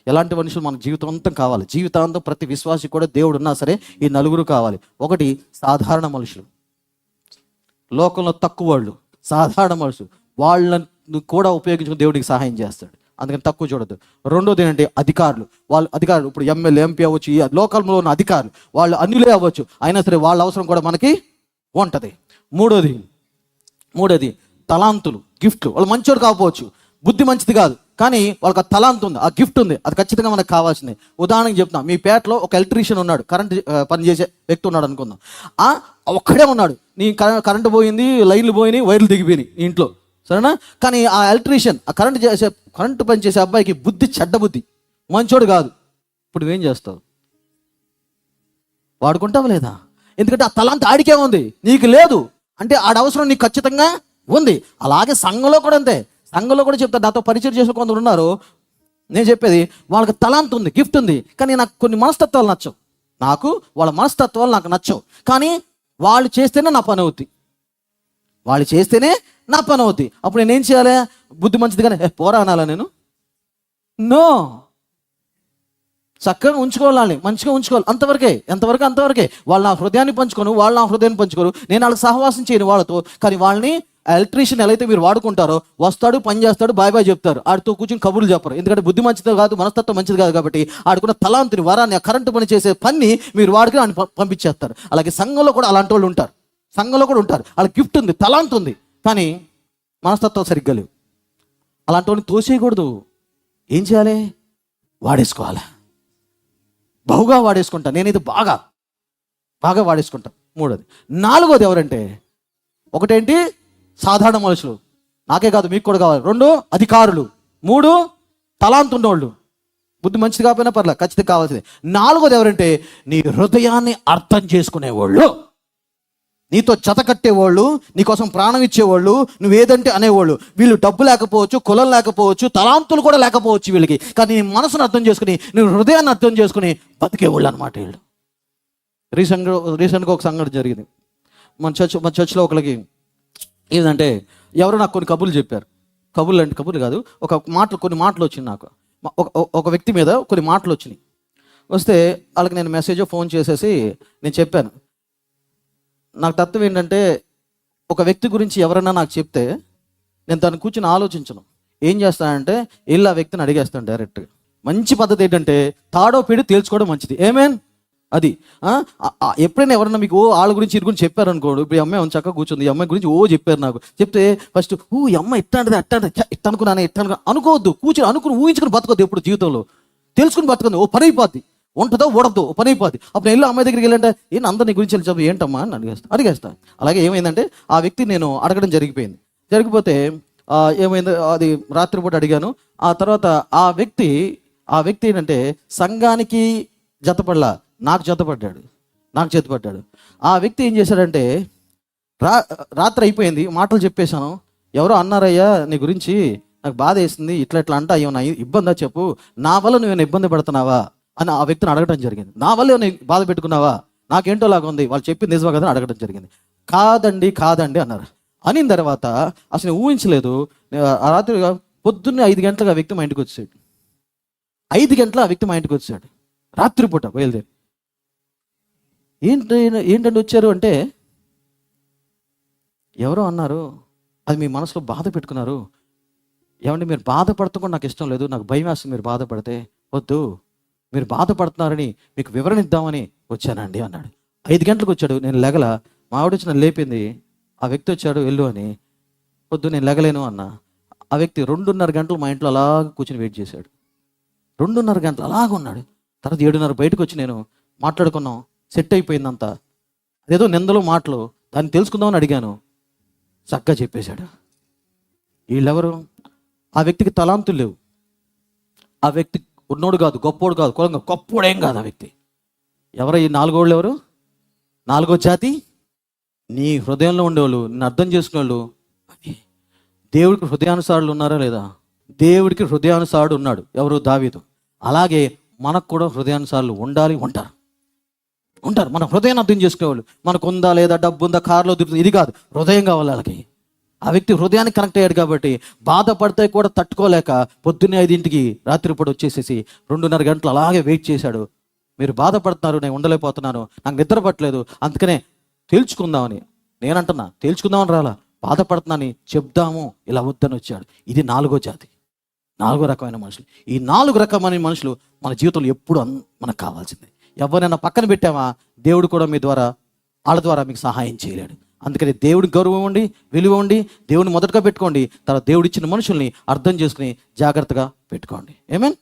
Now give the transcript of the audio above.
ఎలాంటి మనుషులు మన జీవితాంతం కావాలి? జీవితాంతం ప్రతి విశ్వాసి కూడా దేవుడు ఉన్నా సరే ఈ నలుగురు కావాలి. ఒకటి, సాధారణ మనుషులు, లోకంలో తక్కువ వాళ్ళు, సాధారణ మనుషులు, వాళ్ళను కూడా ఉపయోగించుకుని దేవుడికి సహాయం చేస్తాడు, అందుకని తక్కువ చూడద్దు. రెండోది ఏంటంటే అధికారులు. అధికారులు ఇప్పుడు ఎమ్మెల్యే, ఎంపీ అవ్వచ్చు, ఈ లోకంలో ఉన్న అధికారులు, వాళ్ళు అన్యులే అవ్వచ్చు, అయినా సరే వాళ్ళ అవసరం కూడా మనకి ఉంటుంది. మూడోది తలాంతులు, గిఫ్ట్లు. వాళ్ళు మంచోడు కాకపోవచ్చు, బుద్ధి మంచిది కాదు, కానీ వాళ్ళకి ఆ తలాంతు ఉంది, ఆ గిఫ్ట్ ఉంది, అది ఖచ్చితంగా మనకు కావాల్సిందే. ఉదాహరణకి చెప్తున్నా, మీ పేటలో ఒక ఎలక్ట్రీషియన్ ఉన్నాడు, కరెంట్ పని చేసే వ్యక్తి ఉన్నాడు అనుకుందాం. ఒక్కడే ఉన్నాడు, నీ కరెంటు పోయింది, లైన్లు పోయినాయి, వైర్లు దిగిపోయినాయి ఇంట్లో, సరేనా? కానీ ఆ ఎలక్ట్రీషియన్, ఆ కరెంటు పని చేసే అబ్బాయికి బుద్ధి చెడ్డ బుద్ధి, మంచోడు కాదు. ఇప్పుడు నువ్వేం చేస్తావు? వాడుకుంటావు లేదా? ఎందుకంటే ఆ తలాంత ఆడికే ఉంది, నీకు లేదు. అంటే ఆడ అవసరం నీకు ఖచ్చితంగా ఉంది. అలాగే సంఘంలో కూడా అంతే. సంఘంలో కూడా చెప్తారు, నాతో పరిచయం చేసిన కొందరు ఉన్నారు, నేను చెప్పేది వాళ్ళకి తలాంత ఉంది, గిఫ్ట్ ఉంది, కానీ నాకు కొన్ని మనస్తత్వాలు నచ్చవు, వాళ్ళ మనస్తత్వాలు నాకు నచ్చవు, కానీ వాళ్ళు చేస్తేనే నా పని అవుద్ది, అప్పుడు నేనేం చేయాలి? బుద్ధి మంచిది కానీ పోరా అనాలా నేను? నో, చక్కగా ఉంచుకోవాలి, మంచిగా ఉంచుకోవాలి, అంతవరకే. వాళ్ళు నా హృదయాన్ని పంచుకోరు, నేను వాళ్ళకి సహవాసం చేయను వాళ్ళతో. కానీ వాళ్ళని ఎలక్ట్రీషియన్ ఎలా అయితే మీరు వాడుకుంటారో, వస్తాడు, పని చేస్తాడు, బాయ్ చెప్తారు, ఆడితో కూర్చొని కబుర్లు చెప్పరు. ఎందుకంటే బుద్ధి మంచిది కాదు, మనస్తత్వం మంచిది కాదు, కాబట్టి ఆడుకున్న తలాంతిని, వరాన్ని, ఆ కరెంటు పని చేసే పని మీరు వాడుకుని ఆయన పంపించేస్తారు. అలాగే సంఘంలో కూడా అలాంటి వాళ్ళు ఉంటారు, వాళ్ళకి గిఫ్ట్ ఉంది, తలాంత్ ఉంది, కానీ మనస్తత్వం సరిగ్గా లేవు. అలాంటి వాళ్ళని తోసేయకూడదు. ఏం చేయాలి? వాడేసుకోవాలి, బహుగా వాడేసుకుంటా. నేనైతే బాగా వాడేసుకుంటా. నాలుగోది ఎవరంటే, ఒకటేంటి? సాధారణ మనుషులు, నాకే కాదు మీకు కూడా కావాలి. 2, అధికారులు. 3, తలాంతు ఉన్నోళ్ళు, బుద్ధి మంచిది కాకపోయినా పర్లేదు, ఖచ్చితంగా కావాల్సింది. 4వది ఎవరంటే, నీ హృదయాన్ని అర్థం చేసుకునేవాళ్ళు, నీతో జత కట్టేవాళ్ళు, నీకోసం ప్రాణం ఇచ్చేవాళ్ళు, నువ్వేదంటే అనేవాళ్ళు. వీళ్ళు డబ్బు లేకపోవచ్చు, కులం లేకపోవచ్చు, తలాంతులు కూడా లేకపోవచ్చు వీళ్ళకి, కానీ నీ మనసును అర్థం చేసుకుని, నీ హృదయాన్ని అర్థం చేసుకుని బతికేవాళ్ళు అనమాట వీళ్ళు. రీసెంట్గా ఒక సంఘటన జరిగింది. మన చర్చ్లో ఒకరికి ఏంటంటే, ఎవరో నాకు కొన్ని కబుర్లు చెప్పారు. కబుర్లు కాదు, కొన్ని మాటలు వచ్చినాయి నాకు. ఒక వ్యక్తి మీద కొన్ని మాటలు వచ్చినాయి. వస్తే వాళ్ళకి నేను ఫోన్ చేసేసి నేను చెప్పాను, నాకు తత్వం ఏంటంటే, ఒక వ్యక్తి గురించి ఎవరైనా నాకు చెప్తే నేను దాన్ని కూర్చొని ఆలోచించను. ఏం చేస్తానంటే, వెళ్ళి ఆ వ్యక్తిని అడిగేస్తాను డైరెక్ట్గా. మంచి పద్ధతి ఏంటంటే, తాడో పేడి తేల్చుకోవడం మంచిది. ఏమేన్ అది ఎప్పుడైనా ఎవరైనా మీకు వాళ్ళ గురించి ఇది గురించి చెప్పారనుకోడు, ఇప్పుడు ఈ అమ్మాయి చక్కగా కూర్చుంది, ఈ అమ్మాయి గురించి చెప్పారు నాకు, చెప్తే ఫస్ట్ ఈ అమ్మాయి ఇట్ట అనుకోవద్దు, కూర్చొని ఊహించుకుని బతకొద్దు. ఎప్పుడు జీవితంలో తెలుసుకుని బతకొద్దు. ఓ పని అయిపోద్ది, ఉంటుందో ఓడద్దు, ఓ పని అయిపోద్ది. అప్పుడు వెళ్ళి అమ్మాయి దగ్గరికి వెళ్ళంటే, అందరినీ గురించి వెళ్ళి చెప్పు, ఏంటమ్మా అని అడిగేస్తాను. అలాగే ఏమైందంటే, ఆ వ్యక్తి నేను అడగడం జరిగిపోతే ఏమైందో అది రాత్రిపూట అడిగాను. ఆ తర్వాత ఆ వ్యక్తి ఏంటంటే, సంఘానికి జతపడలా, నాకు చేతపడ్డాడు. ఆ వ్యక్తి ఏం చేశాడంటే, రాత్రి అయిపోయింది, మాటలు చెప్పేశాను. ఎవరో అన్నారయ్యా నీ గురించి, నాకు బాధ వేసింది, ఇట్లా అంటా, ఏమన్నా ఇబ్బందా చెప్పు, నా వల్ల నువ్వేమైనా ఇబ్బంది పడుతున్నావా అని ఆ వ్యక్తిని అడగడం జరిగింది. నా వల్ల ఏమైనా బాధ పెట్టుకున్నావా, నాకేంటో లాగా ఉంది, వాళ్ళు చెప్పింది నిజమా కదా అని అడగడం జరిగింది. కాదండి అన్నారు. అనిన తర్వాత అసలు ఊహించలేదు, ఆ రాత్రి పొద్దున్నే 5 గంటలకు ఆ వ్యక్తి మా ఇంటికి వచ్చాడు. 5 గంటల ఆ వ్యక్తి మా ఇంటికి వచ్చాడు, రాత్రిపూట బయలుదేరి. ఏంటంటే వచ్చారు అంటే, ఎవరో అన్నారు, అది మీ మనసులో బాధ పెట్టుకున్నారు. ఏమంటే, మీరు బాధపడతా నాకు ఇష్టం లేదు, నాకు భయం వేస్తుంది మీరు బాధపడితే. వద్దు, మీరు బాధపడుతున్నారని మీకు వివరణ ఇద్దామని వచ్చానండి అన్నాడు. 5 గంటలకు వచ్చాడు, నేను లెగల. మా ఆవిడ వచ్చి నన్ను లేపింది, ఆ వ్యక్తి వచ్చాడు వెళ్ళు అని. వద్దు నేను లెగలేను అన్న. ఆ వ్యక్తి 2.5 గంటలు మా ఇంట్లో అలాగ కూర్చొని వెయిట్ చేశాడు. 2.5 గంటలు అలాగ ఉన్నాడు. తర్వాత 7:30 బయటకు వచ్చి నేను మాట్లాడుకున్నాం, సెట్ అయిపోయిందంతా. అదేదో నిందలు మాటలు, దాన్ని తెలుసుకుందామని అడిగాను, చక్కగా చెప్పేశాడు. వీళ్ళెవరు? ఆ వ్యక్తికి తలాంతులు లేవు, ఆ వ్యక్తి ఉన్నోడు కాదు, గొప్పోడు కాదు, కులంగా గొప్పోడేం కాదు ఆ వ్యక్తి. ఎవరు ఈ 4 వాళ్ళు? ఎవరు 4వ జాతి? నీ హృదయంలో ఉండేవాళ్ళు, నిన్ను అర్థం చేసుకునేవాళ్ళు. దేవుడికి హృదయానుసారులు ఉన్నారా లేదా? దేవుడికి హృదయానుసారుడు ఉన్నాడు. ఎవరు? దావీదు. అలాగే మనకు కూడా హృదయానుసారులు ఉండాలి, ఉంటారు. మన హృదయాన్ని అర్థం చేసుకునేవాళ్ళు. మనకు ఉందా లేదా, డబ్బు ఉందా, కారులో తిరుగుతుంది, ఇది కాదు, హృదయం కావాలి వాళ్ళకి. ఆ వ్యక్తి హృదయానికి కనెక్ట్ అయ్యాడు కాబట్టి బాధపడితే కూడా తట్టుకోలేక పొద్దున్నే 5ంటికి రాత్రిపూట వచ్చేసేసి 2:30 గంటలు అలాగే వెయిట్ చేశాడు. మీరు బాధపడుతున్నారు, నేను ఉండలేకపోతున్నాను, నాకు నిద్ర పట్టలేదు, అందుకనే తేల్చుకుందామని. నేనంటున్నా తేల్చుకుందామని రాలా, బాధపడుతున్నాని చెప్దాము ఇలా వద్దని వచ్చాడు. ఇది 4వ జాతి, 4వ రకమైన మనుషులు. ఈ 4 రకమైన మనుషులు మన జీవితంలో ఎప్పుడు మనకు కావాల్సిందే. ఎవరైనా పక్కన పెట్టామా, దేవుడు కూడా మీ ద్వారా వాళ్ళ ద్వారా మీకు సహాయం చేయలేడు. అందుకని దేవుడికి గౌరవం ఇవ్వండి, విలువ ఇవ్వండి, దేవుని మొదటగా పెట్టుకోండి. తర్వాత దేవుడిచ్చిన మనుషుల్ని అర్థం చేసుకుని జాగ్రత్తగా పెట్టుకోండి. ఆమేన్.